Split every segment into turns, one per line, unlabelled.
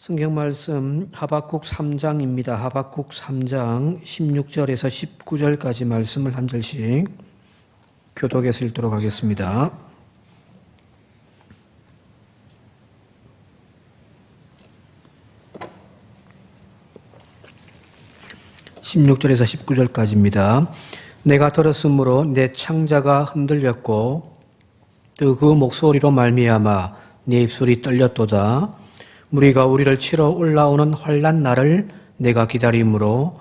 성경 말씀 하박국 3장입니다. 하박국 3장 16절에서 19절까지 말씀을 한 절씩 교독해서 읽도록 하겠습니다. (16절에서 19절까지입니다) 내가 들었으므로 내 창자가 흔들렸고 또 그 목소리로 말미암아 내 입술이 떨렸도다. 무리가 우리를 치러 올라오는 환난 날을 내가 기다림으로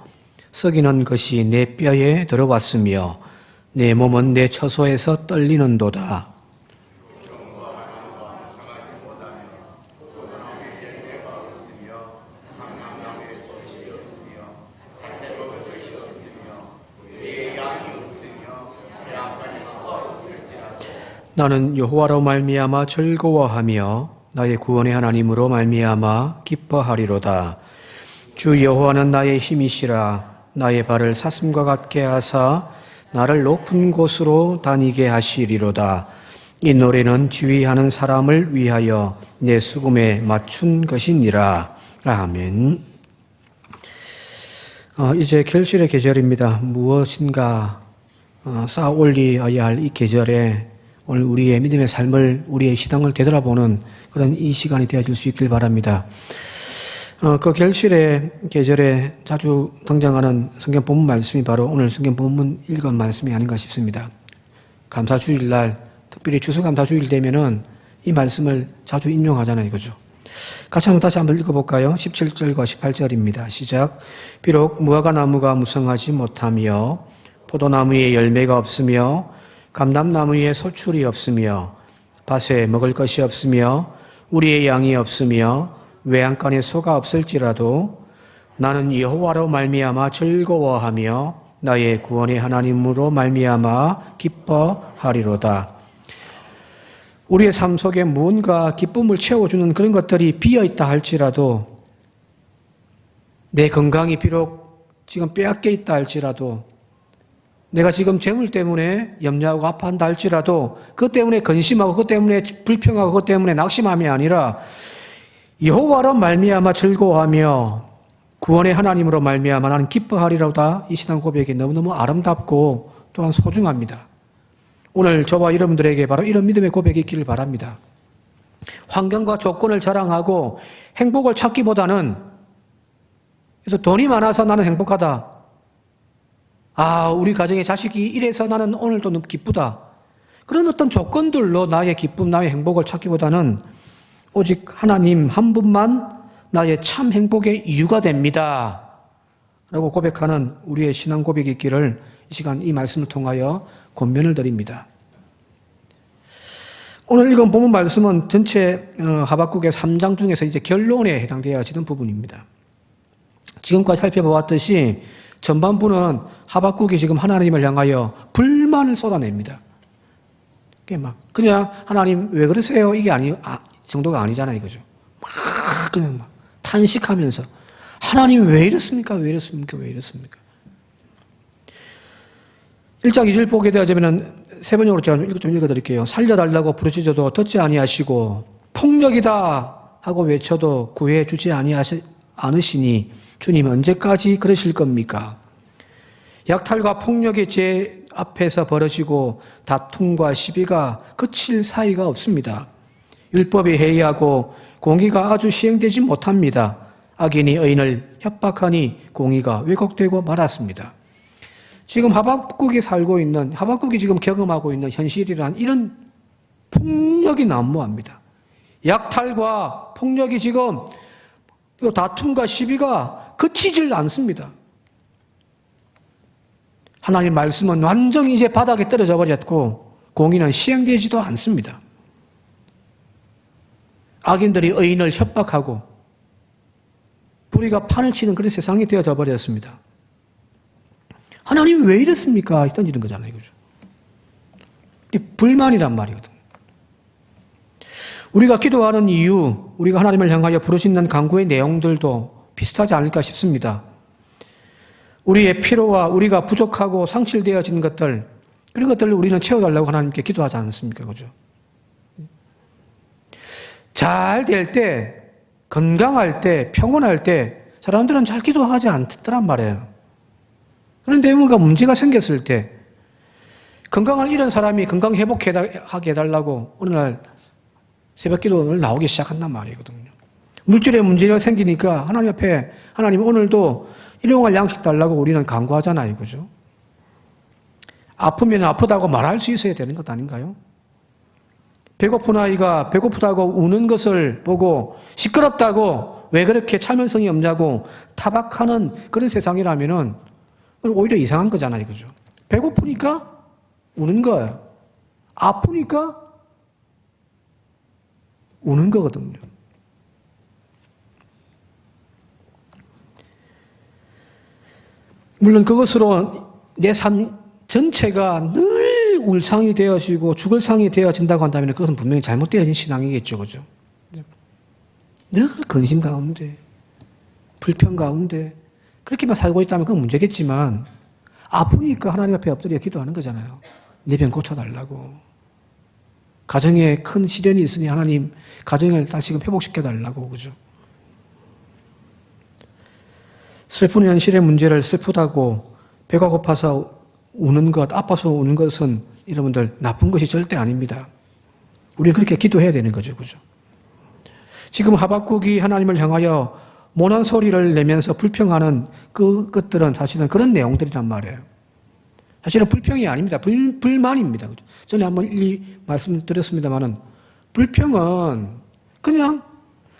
썩이는 것이 내 뼈에 들어왔으며 내 몸은 내 처소에서 떨리는도다. 나는 여호와로 말미암아 즐거워하며 나의 구원의 하나님으로 말미암아 기뻐하리로다. 주 여호와는 나의 힘이시라. 나의 발을 사슴과 같게 하사 나를 높은 곳으로 다니게 하시리로다. 이 노래는 지휘하는 사람을 위하여 내 수금에 맞춘 것이니라. 아멘. 이제 결실의 계절입니다. 무엇인가 쌓아 올려야 할 이 계절에 오늘 우리의 믿음의 삶을, 우리의 신앙을 되돌아보는 그런 이 시간이 되어질 수 있길 바랍니다. 그 결실의 계절에 자주 등장하는 성경 본문 말씀이 바로 오늘 성경 본문 읽은 말씀이 아닌가 싶습니다. 감사주일날, 특별히 추수감사주일 되면은 이 말씀을 자주 인용하잖아요. 그죠? 같이 다시 한번 읽어볼까요? 17절과 18절입니다. 시작. 비록 무화과나무가 무성하지 못하며 포도나무에 열매가 없으며 감람나무에 소출이 없으며 밭에 먹을 것이 없으며 우리의 양이 없으며 외양간에 소가 없을지라도 나는 여호와로 말미암아 즐거워하며 나의 구원의 하나님으로 말미암아 기뻐하리로다. 우리의 삶 속에 무언가 기쁨을 채워주는 그런 것들이 비어있다 할지라도, 내 건강이 비록 지금 빼앗겨 있다 할지라도, 내가 지금 재물 때문에 염려하고 아파한다 할지라도 그것 때문에 근심하고 그것 때문에 불평하고 그것 때문에 낙심함이 아니라 여호와로 말미암아 즐거워하며 구원의 하나님으로 말미암아 나는 기뻐하리로다. 이 신앙 고백이 너무너무 아름답고 또한 소중합니다. 오늘 저와 여러분들에게 바로 이런 믿음의 고백이 있기를 바랍니다. 환경과 조건을 자랑하고 행복을 찾기보다는, 그래서 돈이 많아서 나는 행복하다, 우리 가정의 자식이 이래서 나는 오늘도 너무 기쁘다, 그런 어떤 조건들로 나의 기쁨, 나의 행복을 찾기보다는 오직 하나님 한 분만 나의 참 행복의 이유가 됩니다 라고 고백하는 우리의 신앙 고백이 있기를 이 시간 이 말씀을 통하여 권면을 드립니다. 오늘 읽은 본문 말씀은 전체 하박국의 3장 중에서 이제 결론에 해당되어지는 부분입니다. 지금까지 살펴보았듯이 전반부는 하박국이 지금 하나님을 향하여 불만을 쏟아냅니다. 그냥 하나님 왜 그러세요? 이게 정도가 아니잖아요. 그죠? 그냥 탄식하면서 하나님 왜 이렇습니까? 왜 이렇습니까? 왜 이렇습니까? 1장 2절 보게 되어지면 세 번역으로 제가 좀 읽어드릴게요. 살려달라고 부르짖어도 듣지 아니하시고 폭력이다 하고 외쳐도 구해주지 않으시니 주님 언제까지 그러실 겁니까? 약탈과 폭력이 제 앞에서 벌어지고 다툼과 시비가 그칠 사이가 없습니다. 율법이 해이하고 공의가 아주 시행되지 못합니다. 악인이 의인을 협박하니 공의가 왜곡되고 말았습니다. 지금 하박국이 지금 경험하고 있는 현실이란 이런 폭력이 난무합니다. 약탈과 폭력이 지금, 다툼과 시비가 그치질 않습니다. 하나님 말씀은 완전히 이제 바닥에 떨어져 버렸고 공의는 시행되지도 않습니다. 악인들이 의인을 협박하고 불의가 판을 치는 그런 세상이 되어져 버렸습니다. 하나님 왜 이랬습니까? 던지는 거잖아요. 그죠? 이게 불만이란 말이거든. 우리가 기도하는 이유, 우리가 하나님을 향하여 부르짖는 간구의 내용들도 비슷하지 않을까 싶습니다. 우리의 필요와 우리가 부족하고 상실되어진 것들, 그런 것들을 우리는 채워달라고 하나님께 기도하지 않습니까? 그죠? 잘 될 때 건강할 때, 평온할 때 사람들은 잘 기도하지 않더란 말이에요. 그런데 뭔가 문제가 생겼을 때 건강을 잃은 사람이 건강 회복하게 해달라고 어느 날 새벽 기도를 나오기 시작한단 말이거든요. 물질에 문제가 생기니까 하나님 앞에 하나님 오늘도 일용할 양식 달라고 우리는 간구하잖아요. 그죠? 아프면 아프다고 말할 수 있어야 되는 것 아닌가요? 배고픈 아이가 배고프다고 우는 것을 보고 시끄럽다고 왜 그렇게 참을성이 없냐고 타박하는 그런 세상이라면은 오히려 이상한 거잖아요. 그죠? 배고프니까 우는 거예요. 아프니까 우는 거거든요. 물론 그것으로 내 삶 전체가 늘 울상이 되어지고 죽을 상이 되어진다고 한다면 그것은 분명히 잘못되어진 신앙이겠죠. 그죠? 늘 근심 가운데, 불평 가운데, 그렇게만 살고 있다면 그건 문제겠지만, 아프니까 하나님 앞에 엎드려 기도하는 거잖아요. 내 병 고쳐달라고. 가정에 큰 시련이 있으니 하나님, 가정을 다시금 회복시켜달라고. 그죠? 슬픈 현실의 문제를 슬프다고 배가 고파서 우는 것, 아파서 우는 것은 여러분들 나쁜 것이 절대 아닙니다. 우리는 그렇게 기도해야 되는 거죠. 그죠? 지금 하박국이 하나님을 향하여 모난 소리를 내면서 불평하는 그것들은 사실은 그런 내용들이란 말이에요. 사실은 불평이 아닙니다. 불만입니다. 그죠? 전에 한번 말씀드렸습니다만은 불평은 그냥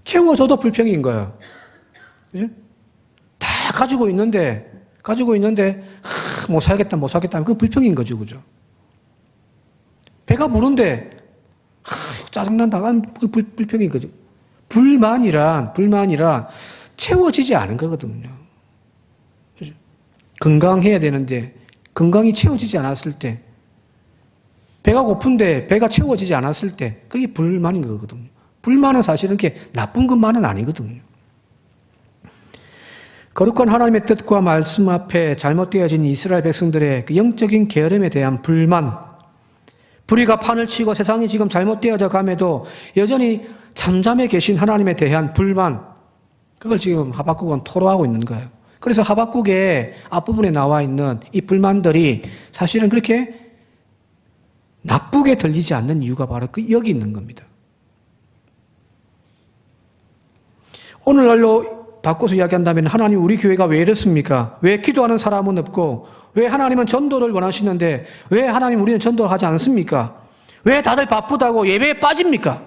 채워줘도 불평인 거예요. 그죠? 다 가지고 있는데 못 살겠다 하면 그건 불평인 거죠. 그죠? 배가 부른데 짜증난다 하면 그 불평인 거죠. 불만이란 채워지지 않은 거거든요. 그죠? 건강해야 되는데 건강이 채워지지 않았을 때, 배가 고픈데 배가 채워지지 않았을 때 그게 불만인 거거든요. 불만은 사실은 그게 나쁜 것만은 아니거든요. 거룩한 하나님의 뜻과 말씀 앞에 잘못되어진 이스라엘 백성들의 그 영적인 게으름에 대한 불만, 불의가 판을 치고 세상이 지금 잘못되어져 감에도 여전히 잠잠해 계신 하나님에 대한 불만, 그걸 지금 하박국은 토로하고 있는 거예요. 그래서 하박국의 앞부분에 나와 있는 이 불만들이 사실은 그렇게 나쁘게 들리지 않는 이유가 바로 여기 있는 겁니다. 오늘날로 바꿔서 이야기한다면 하나님 우리 교회가 왜 이렇습니까? 왜 기도하는 사람은 없고 왜 하나님은 전도를 원하시는데 왜 하나님 우리는 전도를 하지 않습니까? 왜 다들 바쁘다고 예배에 빠집니까?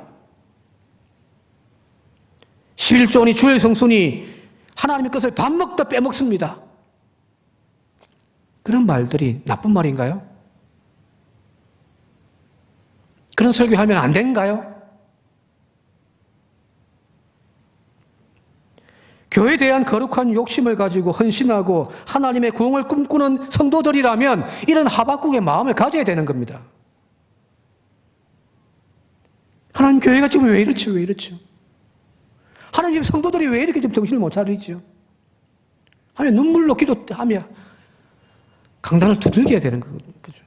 11조니 주의 성순이 하나님의 것을 밥 먹다 빼먹습니다. 그런 말들이 나쁜 말인가요? 그런 설교하면 안 되는가요? 교회에 대한 거룩한 욕심을 가지고 헌신하고 하나님의 공을 꿈꾸는 성도들이라면 이런 하박국의 마음을 가져야 되는 겁니다. 하나님 교회가 지금 왜 이렇죠? 하나님 성도들이 왜 이렇게 지금 정신을 못 차리죠? 하나님 눈물로 기도하며 강단을 두들겨야 되는 거죠.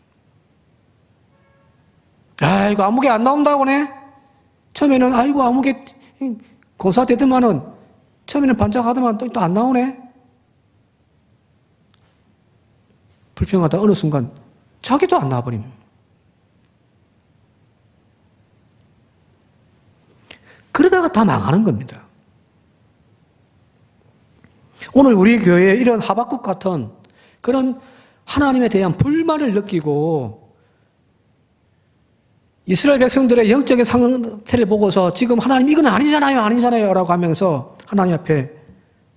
아이고 아무개 안 나온다고네? 처음에는 아이고 아무개 고사되더만은 처음에는 반짝하더만 또 안 나오네? 불평하다 어느 순간 자기도 안 나와버립니다. 그러다가 다 망하는 겁니다. 오늘 우리 교회에 이런 하박국 같은 그런 하나님에 대한 불만을 느끼고 이스라엘 백성들의 영적인 상태를 보고서 지금 하나님 이건 아니잖아요 라고 하면서 하나님 앞에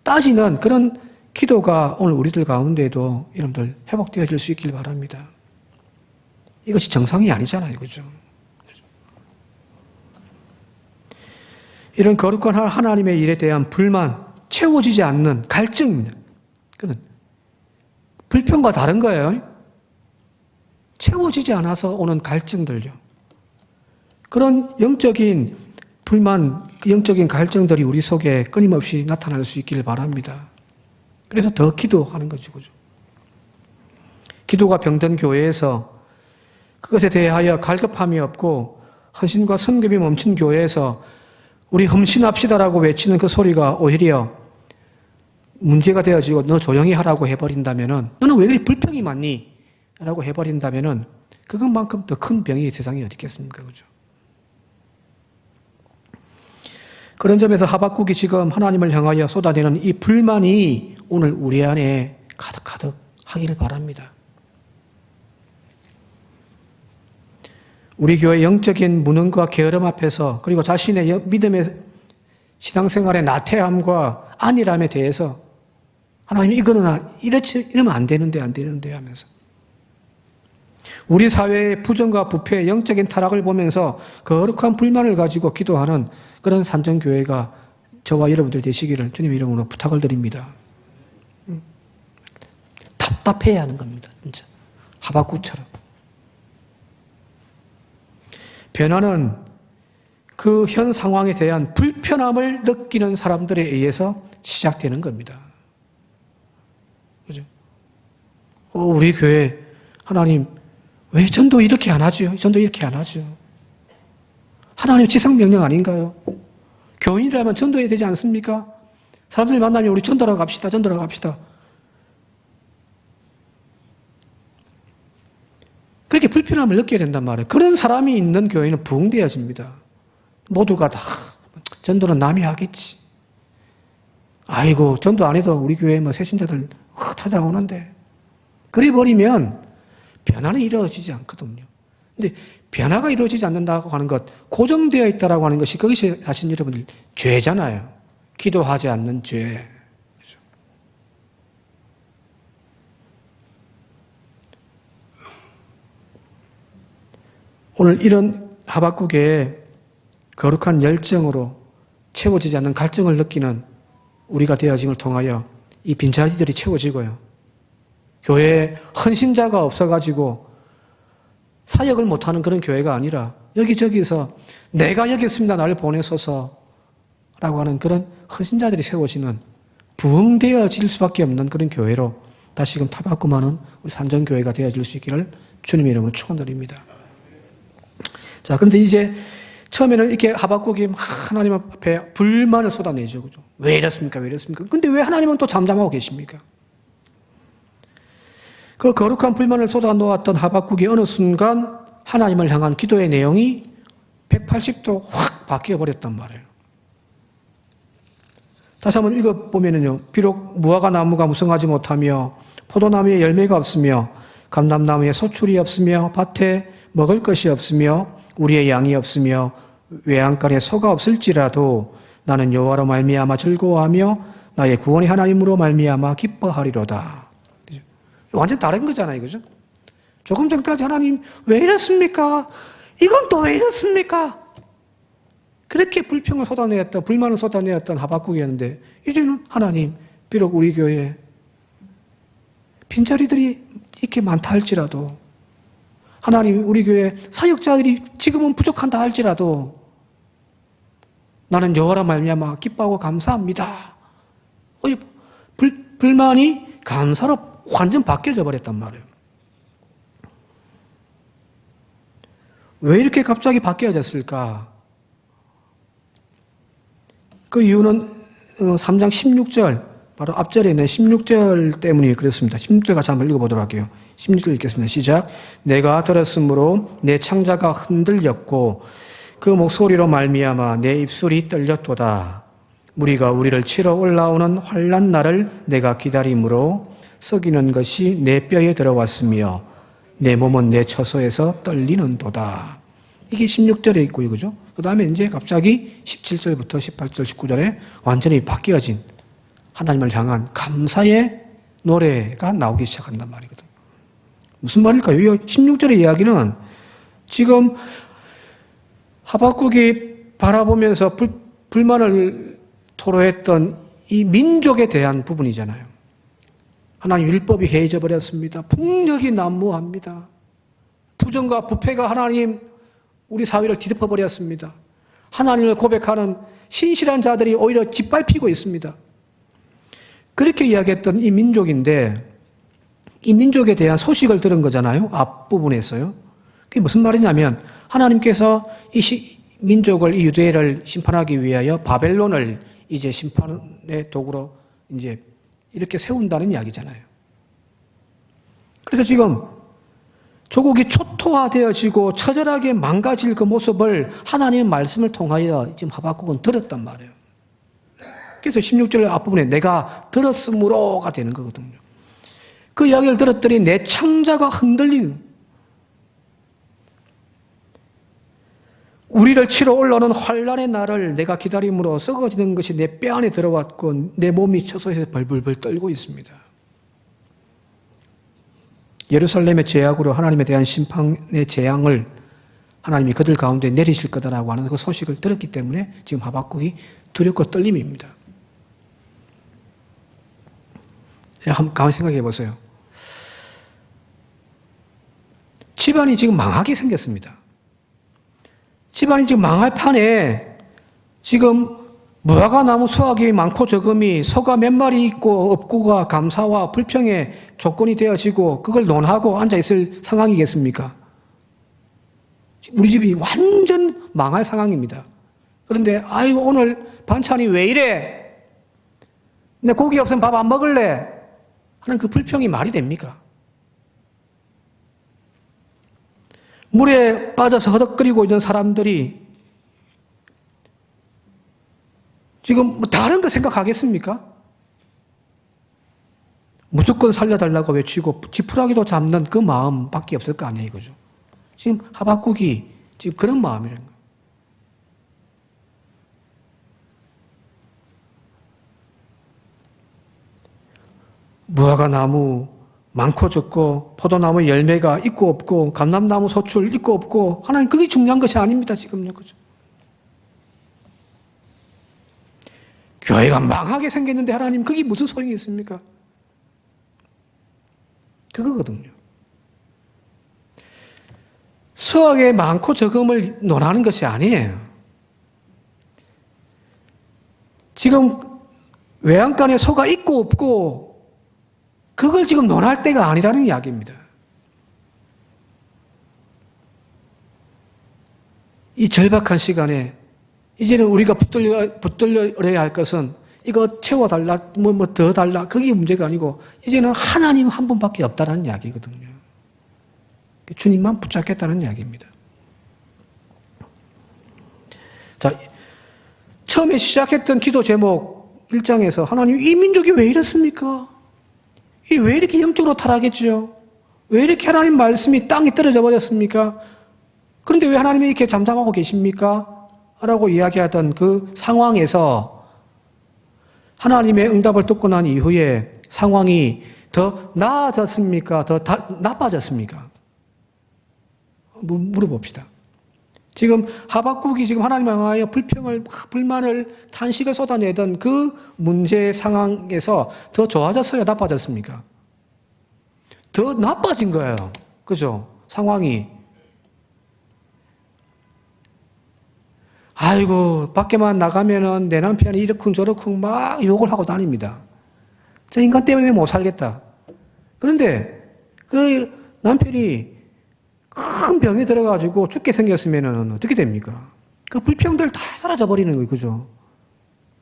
따지는 그런 기도가 오늘 우리들 가운데에도 여러분들 회복되어질 수 있길 바랍니다. 이것이 정상이 아니잖아요. 그죠? 이런 거룩한 하나님의 일에 대한 불만, 채워지지 않는 갈증입니다. 그는 불평과 다른 거예요. 채워지지 않아서 오는 갈증들요. 그런 영적인 불만, 영적인 갈증들이 우리 속에 끊임없이 나타날 수 있기를 바랍니다. 그래서 더 기도하는 거죠. 그죠? 기도가 병든 교회에서 그것에 대하여 갈급함이 없고 헌신과 섬김이 멈춘 교회에서 우리 흠신합시다라고 외치는 그 소리가 오히려 문제가 되어지고 너 조용히 하라고 해버린다면은 너는 왜 그리 불평이 많니? 라고 해버린다면은 그것만큼 더 큰 병이 세상에 어디 있겠습니까? 그죠? 그런 점에서 하박국이 지금 하나님을 향하여 쏟아내는 이 불만이 오늘 우리 안에 가득가득 하기를 바랍니다. 우리 교회 영적인 무능과 게으름 앞에서 그리고 자신의 믿음의 신앙생활의 나태함과 안일함에 대해서 하나님 이거는 이러면 안 되는데 하면서 우리 사회의 부정과 부패, 영적인 타락을 보면서 거룩한 불만을 가지고 기도하는 그런 산정교회가 저와 여러분들 되시기를 주님의 이름으로 부탁을 드립니다. 답답해야 하는 겁니다. 진짜 하박국처럼. 변화는 그 현 상황에 대한 불편함을 느끼는 사람들에 의해서 시작되는 겁니다. 그죠? 우리 교회 하나님 왜 전도 이렇게 안 하죠? 전도 이렇게 안 하죠. 하나님 지상명령 아닌가요? 교인이라면 전도해야 되지 않습니까? 사람들 만나면 우리 전도하러 갑시다. 전도하러 갑시다. 그렇게 불편함을 느껴야 된단 말이에요. 그런 사람이 있는 교회는 부흥되어집니다. 모두가 다 전도는 남이 하겠지. 아이고 전도 안 해도 우리 교회에 새신자들 찾아오는데. 그래 버리면 변화는 이루어지지 않거든요. 근데 변화가 이루어지지 않는다고 하는 것, 고정되어 있다라고 하는 것이 그것이 사실 여러분들 죄잖아요. 기도하지 않는 죄. 그렇죠? 오늘 이런 하박국의 거룩한 열정으로 채워지지 않는 갈증을 느끼는 우리가 되어짐을 통하여 이 빈자리들이 채워지고요. 교회에 헌신자가 없어가지고 사역을 못하는 그런 교회가 아니라 여기저기서 내가 여기 있습니다. 나를 보내소서 라고 하는 그런 헌신자들이 세워지는 부흥되어질 수밖에 없는 그런 교회로 다시금 타박구만은 우리 산정교회가 되어질 수 있기를 주님의 이름으로 축원드립니다. 자, 그런데 이제 처음에는 이렇게 하박국이 하나님 앞에 불만을 쏟아내죠. 그죠? 왜 이랬습니까? 왜 이랬습니까? 근데 왜 하나님은 또 잠잠하고 계십니까? 그 거룩한 불만을 쏟아놓았던 하박국이 어느 순간 하나님을 향한 기도의 내용이 180도 확 바뀌어버렸단 말이에요. 다시 한번 읽어보면요. 비록 무화과 나무가 무성하지 못하며 포도나무에 열매가 없으며 감람나무에 소출이 없으며 밭에 먹을 것이 없으며 우리의 양이 없으며 외양간에 소가 없을지라도 나는 여호와로 말미암아 즐거워하며 나의 구원의 하나님으로 말미암아 기뻐하리로다. 완전 다른 거잖아요. 그죠? 조금 전까지 하나님 왜 이랬습니까? 이건 또 왜 이랬습니까? 그렇게 불평을 쏟아내었던, 불만을 쏟아내었던 하박국이었는데 이제는 하나님 비록 우리 교회에 빈자리들이 이렇게 많다 할지라도 하나님 우리 교회 사역자들이 지금은 부족한다 할지라도 나는 여호와라 말미암아 기뻐하고 감사합니다. 불만이 감사로 완전 바뀌어져 버렸단 말이에요. 왜 이렇게 갑자기 바뀌어졌을까? 그 이유는 3장 16절, 바로 앞절에 있는 16절 때문에 그렇습니다. 16절 같이 한번 읽어보도록 할게요. 16절 읽겠습니다. 시작. 내가 들었으므로 내 창자가 흔들렸고 그 목소리로 말미암아 내 입술이 떨렸도다. 무리가 우리를 치러 올라오는 환난 날을 내가 기다림으로 썩이는 것이 내 뼈에 들어왔으며 내 몸은 내 처소에서 떨리는도다. 이게 16절에 있고요. 그죠? 그 다음에 이제 갑자기 17절부터 18절, 19절에 완전히 바뀌어진 하나님을 향한 감사의 노래가 나오기 시작한단 말이거든요. 무슨 말일까요? 이 16절의 이야기는 지금 하박국이 바라보면서 불만을 토로했던 이 민족에 대한 부분이잖아요. 하나님 율법이 해이져 버렸습니다. 폭력이 난무합니다. 부정과 부패가 하나님 우리 사회를 뒤덮어 버렸습니다. 하나님을 고백하는 신실한 자들이 오히려 짓밟히고 있습니다. 그렇게 이야기했던 이 민족인데 이 민족에 대한 소식을 들은 거잖아요. 앞부분에서요. 그게 무슨 말이냐면 하나님께서 이 민족을, 이 유대를 심판하기 위하여 바벨론을 이제 심판의 도구로 이제 이렇게 세운다는 이야기잖아요. 그래서 지금 조국이 초토화되어지고 처절하게 망가질 그 모습을 하나님의 말씀을 통하여 지금 하박국은 들었단 말이에요. 그래서 16절 앞부분에 내가 들었으므로가 되는 거거든요. 그 이야기를 들었더니 내 창자가 흔들리는, 우리를 치러 올라오는 환란의 날을 내가 기다림으로 썩어지는 것이 내 뼈 안에 들어왔고 내 몸이 처소에서 벌벌벌 떨고 있습니다. 예루살렘의 죄악으로 하나님에 대한 심판의 재앙을 하나님이 그들 가운데 내리실 거다라고 하는 그 소식을 들었기 때문에 지금 하박국이 두렵고 떨림입니다. 한번 가만히 생각해 보세요. 집안이 지금 망하게 생겼습니다. 집안이 지금 망할 판에 지금 무화과 나무 수확이 많고 적음이 소가 몇 마리 있고 없고가 감사와 불평의 조건이 되어지고 그걸 논하고 앉아있을 상황이겠습니까? 우리 집이 완전 망할 상황입니다. 그런데 아이고 오늘 반찬이 왜 이래? 내 고기 없으면 밥 안 먹을래? 하는 그 불평이 말이 됩니까? 물에 빠져서 허덕거리고 있는 사람들이 지금 다른 거 생각하겠습니까? 무조건 살려달라고 외치고 지푸라기도 잡는 그 마음밖에 없을 거 아니에요, 그죠? 지금 하박국이 지금 그런 마음이라는 거예요. 무화과 나무 많고 적고 포도나무 열매가 있고 없고 감람나무 소출 있고 없고 하나님 그게 중요한 것이 아닙니다, 지금요, 그죠? 교회가 망하게 생겼는데 하나님 그게 무슨 소용이 있습니까? 그거거든요. 수확에 많고 적음을 논하는 것이 아니에요. 지금 외양간에 소가 있고 없고 그걸 지금 논할 때가 아니라는 이야기입니다. 이 절박한 시간에 이제는 우리가 붙들려야 할 것은 이거 채워달라, 뭐 더 달라, 그게 문제가 아니고 이제는 하나님 한 분밖에 없다는 이야기거든요. 주님만 붙잡겠다는 이야기입니다. 자, 처음에 시작했던 기도 제목 1장에서 하나님 이 민족이 왜 이렇습니까? 왜 이렇게 영적으로 타락했죠? 왜 이렇게 하나님 말씀이 땅에 떨어져 버렸습니까? 그런데 왜 하나님이 이렇게 잠잠하고 계십니까? 라고 이야기하던 그 상황에서 하나님의 응답을 듣고 난 이후에 상황이 더 나아졌습니까? 더 나빠졌습니까? 물어봅시다. 지금 하박국이 지금 하나님 향하여 불만을, 탄식을 쏟아내던 그 문제 상황에서 더 좋아졌어요? 나빠졌습니까? 더 나빠진 거예요. 그죠? 상황이. 아이고, 밖에만 나가면은 내 남편이 이러쿵 저러쿵 막 욕을 하고 다닙니다. 저 인간 때문에 못 살겠다. 그런데 그 남편이 큰 병에 들어가지고 죽게 생겼으면은 어떻게 됩니까? 그 불평들 다 사라져버리는 거예요. 그죠?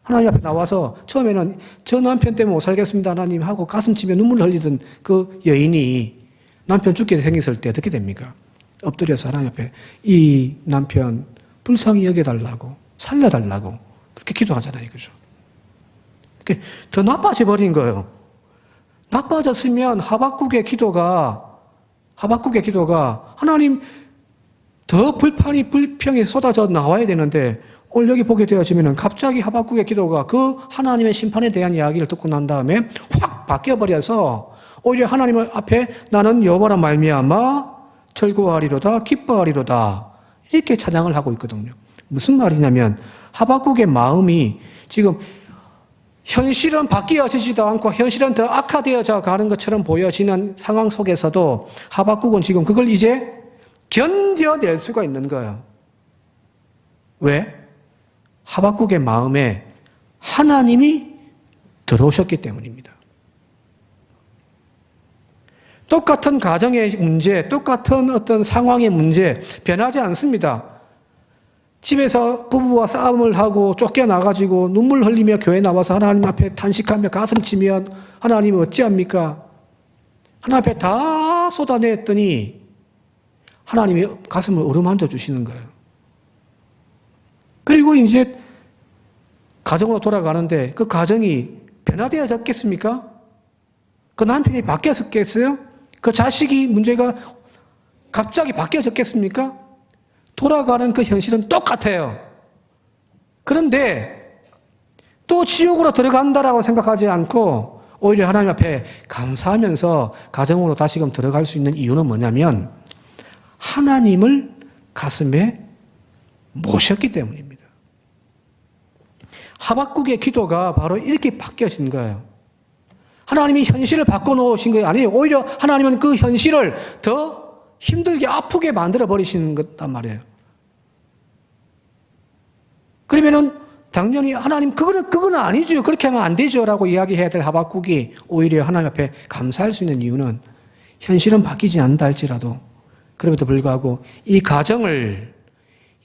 하나님 앞에 나와서 처음에는 저 남편 때문에 못 살겠습니다. 하나님 하고 가슴 치며 눈물을 흘리던 그 여인이 남편 죽게 생겼을 때 어떻게 됩니까? 엎드려서 하나님 앞에 이 남편 불쌍히 여겨달라고, 살려달라고 그렇게 기도하잖아요. 그죠? 더 나빠져 버린 거예요. 나빠졌으면 하박국의 기도가 하나님 더 불평이 쏟아져 나와야 되는데 오늘 여기 보게 되어지면 갑자기 하박국의 기도가 그 하나님의 심판에 대한 이야기를 듣고 난 다음에 확 바뀌어버려서 오히려 하나님 앞에 나는 여호와라 말미암아 즐거워하리로다 기뻐하리로다 이렇게 찬양을 하고 있거든요. 무슨 말이냐면 하박국의 마음이 지금 현실은 바뀌어지지도 않고 현실은 더 악화되어져 가는 것처럼 보여지는 상황 속에서도 하박국은 지금 그걸 이제 견뎌낼 수가 있는 거예요. 왜? 하박국의 마음에 하나님이 들어오셨기 때문입니다. 똑같은 가정의 문제, 똑같은 어떤 상황의 문제 변하지 않습니다. 집에서 부부와 싸움을 하고 쫓겨나가지고 눈물 흘리며 교회 나와서 하나님 앞에 탄식하며 가슴 치면 하나님은 어찌합니까? 하나님 앞에 다 쏟아냈더니 하나님이 가슴을 어루만져 주시는 거예요. 그리고 이제 가정으로 돌아가는데 그 가정이 변화되어졌겠습니까? 그 남편이 바뀌었겠어요? 그 자식이 문제가 갑자기 바뀌어졌겠습니까? 돌아가는 그 현실은 똑같아요. 그런데 또 지옥으로 들어간다라고 생각하지 않고 오히려 하나님 앞에 감사하면서 가정으로 다시금 들어갈 수 있는 이유는 뭐냐면 하나님을 가슴에 모셨기 때문입니다. 하박국의 기도가 바로 이렇게 바뀌어진 거예요. 하나님이 현실을 바꿔놓으신 게 아니에요. 오히려 하나님은 그 현실을 더 힘들게 아프게 만들어버리시는 거단 말이에요. 그러면은 당연히 하나님 그거는 아니죠. 그렇게 하면 안 되죠. 라고 이야기해야 될 하박국이 오히려 하나님 앞에 감사할 수 있는 이유는 현실은 바뀌지 않는다 할지라도 그럼에도 불구하고 이 가정을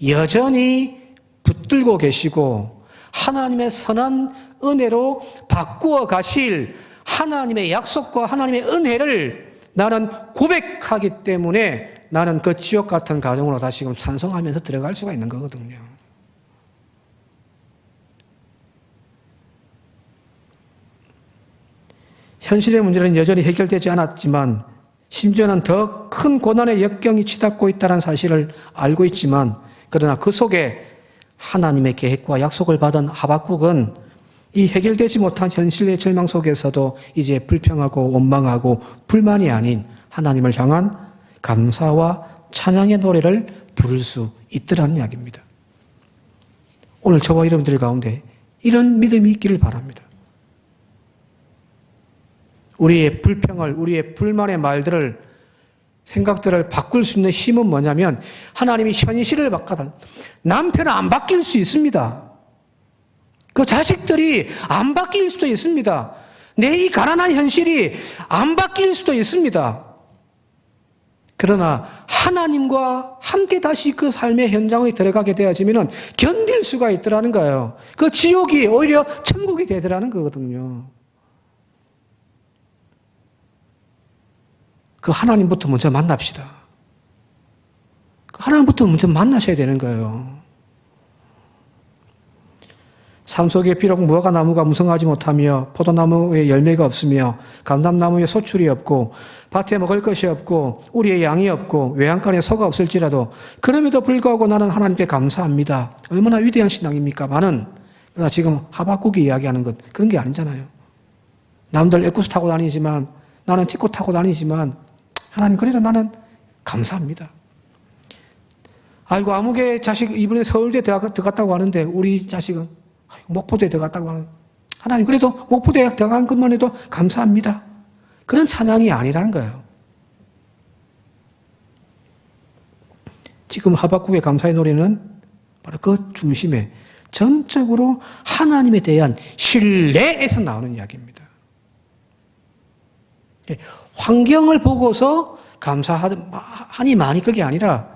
여전히 붙들고 계시고 하나님의 선한 은혜로 바꾸어 가실 하나님의 약속과 하나님의 은혜를 나는 고백하기 때문에 나는 그 지옥 같은 가정으로 다시금 찬송하면서 들어갈 수가 있는 거거든요. 현실의 문제는 여전히 해결되지 않았지만 심지어는 더 큰 고난의 역경이 치닫고 있다는 사실을 알고 있지만 그러나 그 속에 하나님의 계획과 약속을 받은 하박국은 이 해결되지 못한 현실의 절망 속에서도 이제 불평하고 원망하고 불만이 아닌 하나님을 향한 감사와 찬양의 노래를 부를 수 있더라는 이야기입니다. 오늘 저와 여러분들 가운데 이런 믿음이 있기를 바랍니다. 우리의 불평을, 우리의 불만의 말들을, 생각들을 바꿀 수 있는 힘은 뭐냐면 하나님이 현실을 바꿔다. 남편은 안 바뀔 수 있습니다. 그 자식들이 안 바뀔 수도 있습니다. 내 이 가난한 현실이 안 바뀔 수도 있습니다. 그러나 하나님과 함께 다시 그 삶의 현장에 들어가게 되어지면 견딜 수가 있더라는 거예요. 그 지옥이 오히려 천국이 되더라는 거거든요. 그 하나님부터 먼저 만납시다. 그 하나님부터 먼저 만나셔야 되는 거예요. 삶 속에 비록 무화과 나무가 무성하지 못하며 포도나무에 열매가 없으며 감람나무에 소출이 없고 밭에 먹을 것이 없고 우리의 양이 없고 외양간에 소가 없을지라도 그럼에도 불구하고 나는 하나님께 감사합니다. 얼마나 위대한 신앙입니까? 그러나 지금 하박국이 이야기하는 것 그런 게 아니잖아요. 남들 에쿠스 타고 다니지만 나는 티코 타고 다니지만 하나님 그래도 나는 감사합니다. 아이고 아무개 자식 이번에 서울대 대학 들어갔다고 하는데 우리 자식은 목포대에 들어갔다고 하는 하나님 그래도 목포대학 들어간 것만 해도 감사합니다. 그런 찬양이 아니라는 거예요. 지금 하박국의 감사의 노래는 바로 그 중심에 전적으로 하나님에 대한 신뢰에서 나오는 이야기입니다. 환경을 보고서 감사하니 많이 그게 아니라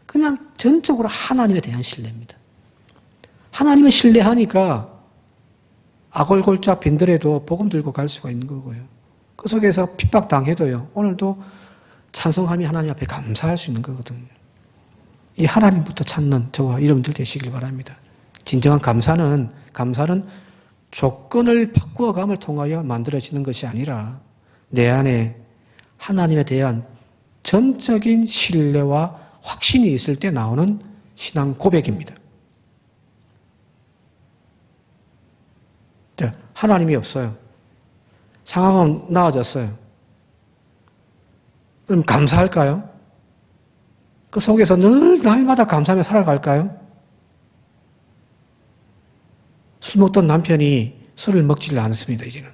그냥 전적으로 하나님에 대한 신뢰입니다. 하나님을 신뢰하니까 악월골짜 빈들에도 복음 들고 갈 수가 있는 거고요. 그 속에서 핍박당해도요. 오늘도 찬송하며 하나님 앞에 감사할 수 있는 거거든요. 이 하나님부터 찾는 저와 여러분들 되시길 바랍니다. 진정한 감사는 조건을 바꾸어감을 통하여 만들어지는 것이 아니라 내 안에 하나님에 대한 전적인 신뢰와 확신이 있을 때 나오는 신앙 고백입니다. 하나님이 없어요. 상황은 나아졌어요. 그럼 감사할까요? 그 속에서 늘 날마다 감사하며 살아갈까요? 술 먹던 남편이 술을 먹지를 않습니다, 이제는.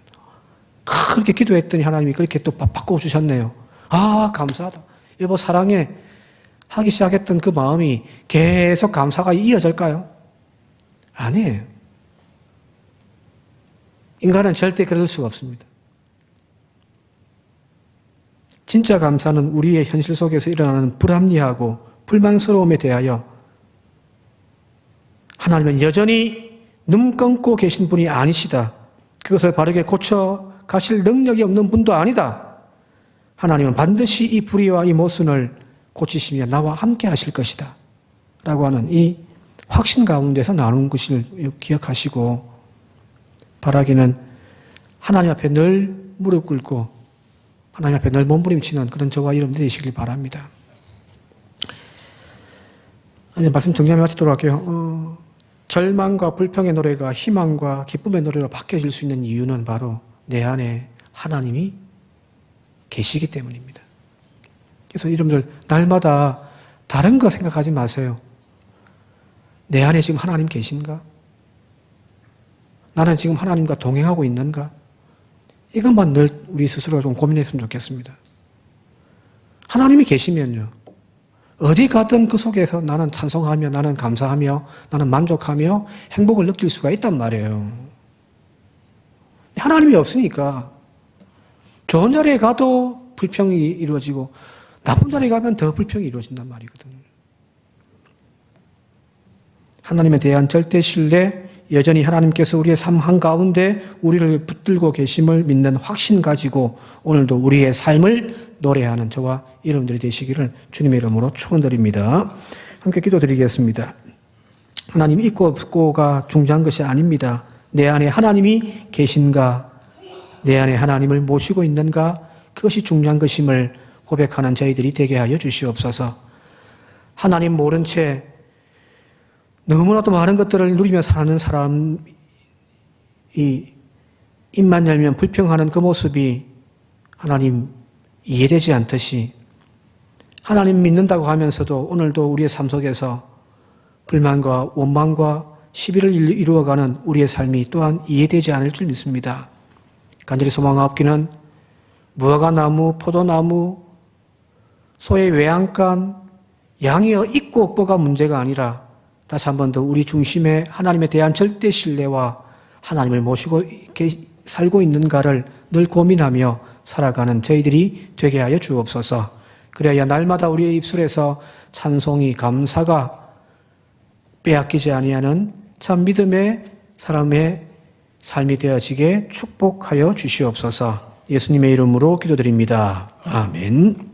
그렇게 기도했더니 하나님이 그렇게 또 바꿔주셨네요. 아, 감사하다. 여보, 사랑해. 하기 시작했던 그 마음이 계속 감사가 이어질까요? 아니에요. 인간은 절대 그럴 수가 없습니다. 진짜 감사는 우리의 현실 속에서 일어나는 불합리하고 불만스러움에 대하여 하나님은 여전히 눈 감고 계신 분이 아니시다. 그것을 바르게 고쳐 가실 능력이 없는 분도 아니다. 하나님은 반드시 이 불의와 이 모순을 고치시며 나와 함께 하실 것이다. 라고 하는 이 확신 가운데서 나누는 것을 기억하시고 바라기는 하나님 앞에 늘 무릎 꿇고 하나님 앞에 늘 몸부림치는 그런 저와 여러분들이 되시길 바랍니다. 이제 말씀 정리하며 마치도록 할게요. 절망과 불평의 노래가 희망과 기쁨의 노래로 바뀌어질 수 있는 이유는 바로 내 안에 하나님이 계시기 때문입니다. 그래서 여러분들 날마다 다른 거 생각하지 마세요. 내 안에 지금 하나님 계신가? 나는 지금 하나님과 동행하고 있는가? 이것만 늘 우리 스스로 좀 고민했으면 좋겠습니다. 하나님이 계시면요. 어디 가든 그 속에서 나는 찬송하며 나는 감사하며 나는 만족하며 행복을 느낄 수가 있단 말이에요. 하나님이 없으니까 좋은 자리에 가도 불평이 이루어지고 나쁜 자리에 가면 더 불평이 이루어진단 말이거든요. 하나님에 대한 절대 신뢰, 여전히 하나님께서 우리의 삶 한가운데 우리를 붙들고 계심을 믿는 확신 가지고 오늘도 우리의 삶을 노래하는 저와 여러분들이 되시기를 주님의 이름으로 축원드립니다. 함께 기도드리겠습니다. 하나님 있고 없고가 중요한 것이 아닙니다. 내 안에 하나님이 계신가, 내 안에 하나님을 모시고 있는가, 그것이 중요한 것임을 고백하는 저희들이 되게 하여 주시옵소서. 하나님 모른 채 너무나도 많은 것들을 누리며 사는 사람이 입만 열면 불평하는 그 모습이 하나님 이해되지 않듯이 하나님 믿는다고 하면서도 오늘도 우리의 삶 속에서 불만과 원망과 시비를 이루어가는 우리의 삶이 또한 이해되지 않을 줄 믿습니다. 간절히 소망하옵기는 무화과나무, 포도나무, 소의 외양간, 양이 있고 없고가 문제가 아니라 다시 한 번 더 우리 중심에 하나님에 대한 절대 신뢰와 하나님을 모시고 살고 있는가를 늘 고민하며 살아가는 저희들이 되게 하여 주옵소서. 그래야 날마다 우리의 입술에서 찬송이 감사가 빼앗기지 아니하는 참 믿음의 사람의 삶이 되어지게 축복하여 주시옵소서. 예수님의 이름으로 기도드립니다. 아멘.